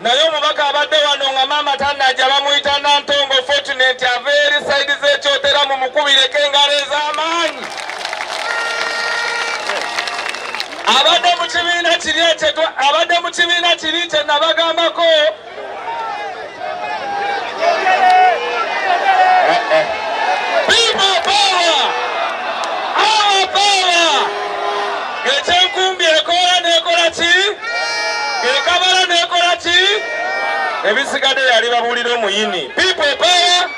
naye omubaka abadde wano nga maama Tannajja bamuyita Nantongo Fortunate ava eri sayidi z'ekyotera mu mukubireko engalo ez'amaanyi. Abadde mu kibiina kiri kye nabagambako. People power! Our power! Ekyenkumbi ekola n'ekola ki? Ekabala n'ekola ki? Ebisigadde yali babuulira omuyini. People power!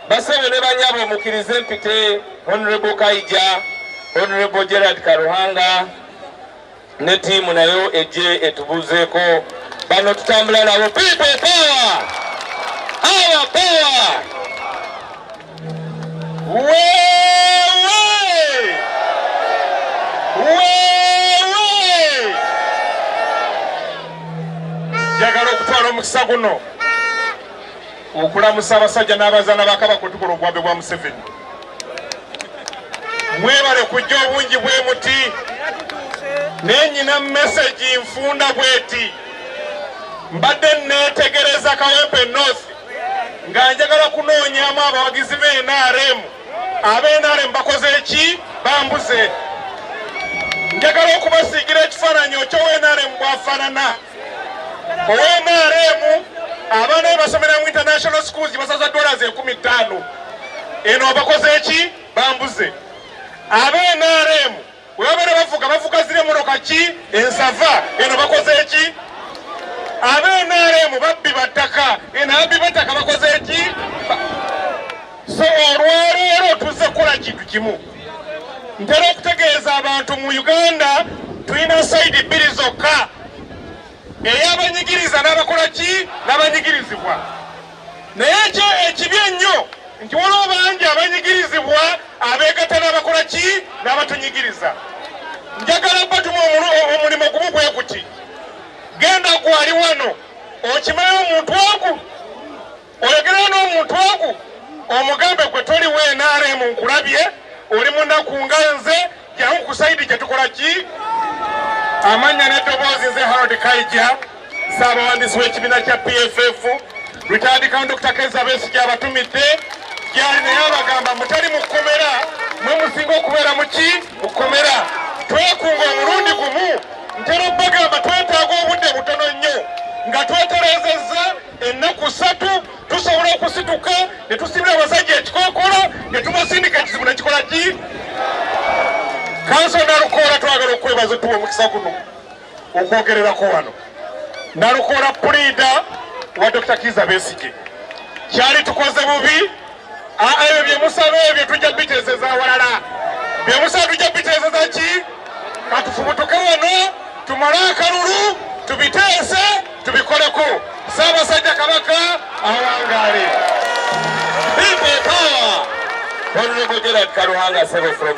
Basebe ne banyabo mukkirize mpite Honorable Kaija, Honorable Gerard Karuhanga ne tiimu nayo ejje etubuzeeko. Bano tutambula nabo. People power! Our power! Njagala okutwala omukisa guno okulamusa abasajja n'abazaana ba Kabaka tukola obwabwe bwa Museveni. Mwebale kujja obungi bwe muti nenyina message nfunda bweti. Mbadde neetegereza Kawempe North nga njagala kunoonyaamu abawagizi b'NRM. Ab'NRM bakoze eki? Bambuze. Njagala okubasiigira ekifaananyi eky'ONRM bw'afaanana. ONRM abaana basomera mu international schools basaza $15,000. Eno bakoze eki? Bambuze. Ab'NRM bwe babeera bavuga ziri emmotoka ki? Ensava. Eno bakoze eki? Ab'NRM babbi battaka. Eno ababbi battaka bakoze eki? So olwaleero tuzze kukola kintu kimu. Ntera okutegeeza abantu mu Uganda tulina sayidi bbiri zokka. Ey'abanyigiriza n'abakola ki? N'abanyigirizibwa. Naye ekyo ekibi ennyo nti waliwo bangi abanyigirizibwa abeegatta n'abakola ki? N'abatunyigiriza. Njagala batuma omulimo gumu bwe guti. Genda gwali wano okimanyi omuntu ogu, oyogera n'omuntu ogu omugambe gwe toli w'NRM nkulabye oli munaku nga nze jangu ku sayidi gye tukola ki? Amanya n'eddoboozi nze Harold Kaija, ssaabawandiisi w'ekibiina kya PFF, retired Count Dr. Keza Besigye abatumidde gyali naye abagamba mutali mu kkomera, mwe musinga okubeera mu ki? Mu kkomera. Twekunga omulundi gumu. Ntera obbagamba twetaaga obudde butono nnyo nga twetereezezza ennaku 3 tusobola okusituka ne tusibira abasajja ekikookolo ne tubasindika ekizibu nekikola ki? Kanso Nalukoola twagala okwebaza tuwa omukisa guno okwogererako wano. Nalukoola puliida wa Dr. Kizza Besigye. Kyali tukoze bubi? Ebyo bye musaba ebyo tujja biteeseza awalala. Bye musaba tujja biteeseza ki? Katufubutuke wano tumale akalulu tubiteese tubikoleko. Ssaabasajja Kabaka awangaale. People power! Honorable Gerard Karuhanga, 7 from